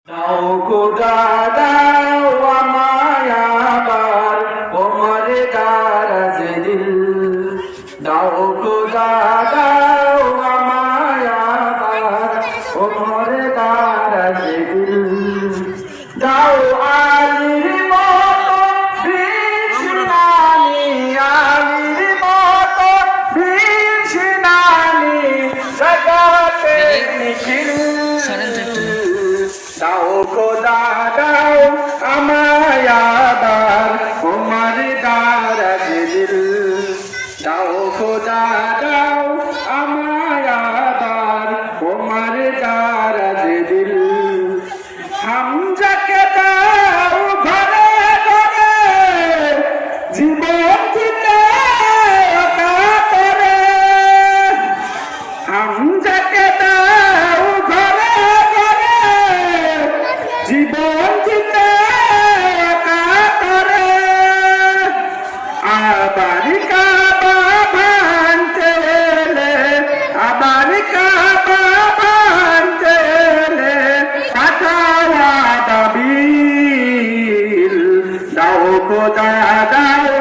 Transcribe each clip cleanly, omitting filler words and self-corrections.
দাও খোদা দাও আমায় আবার ওমর দারাজ দিল, দাও খোদা দাও আমায় আবার ওমর দারাজ দিল, দাও আলীর মতো বীর সেনানী, আলীর মতো বীর সেনানী রাগাতে নিখিল, দাও খোদা দাও আমায় আবার ওমর দারাজ দিল, দাও খোদা দাও আমায় আবার ওমর দারাজ দিল, হামজাকে দাও ঘরে ঘরে জীবন দিতে কাতরে, হামজাকে দাও ঘরে ঘরে জীবন দিতে কাতরে, আবার কাবা ভাঙতে এলে, আবার কাবা ভাঙতে এলে পাঠাওয়া দাবিল, দাও খোদা দাও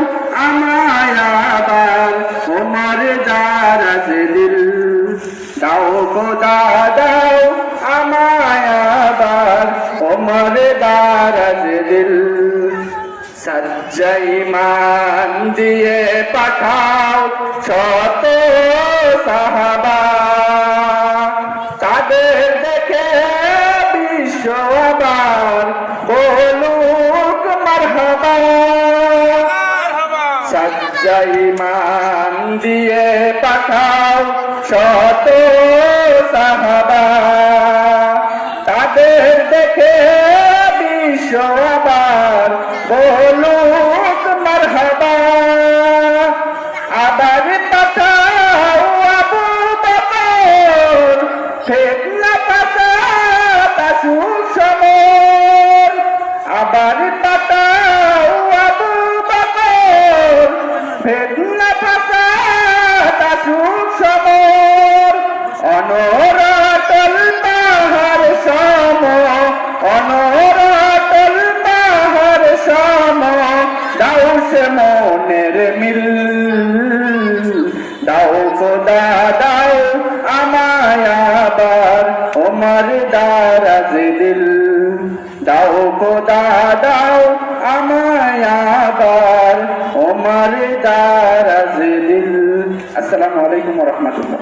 আমায় আবার ওমর দারাজ দিল, দাও খোদা দাও আমায় আবার ওমর দারাজ দিল, সজ্জাই মান দিয়ে পাঠাও শত সাহাবা, তাদের দেখে বিশ্ব আবার বলুক মারহাবা, সজ্জাই মান দিয়ে পাঠাও শত সাহাবা, তাদের দেখে বিশ্ব আবার বলুক মারহাবা, আবার পাঠাও আবু বকর ফিতনা ফাসাদ আসুক সমর, আবার পাঠাও আবু বকর ফিতনা ফাসাদ আসুক সমর, অনরাতল পাহাড় সম, অনরাতল পাহাড় সম দাও সে মনের মিল, দাও খোদা দাও আমায় আবার ওমর দারাজ দিল, দাও খোদা দাও আমায় আবার ওমর দারাজ দিল। আসসালামু আলাইকুম ওয়া রাহমাতুল্লাহ।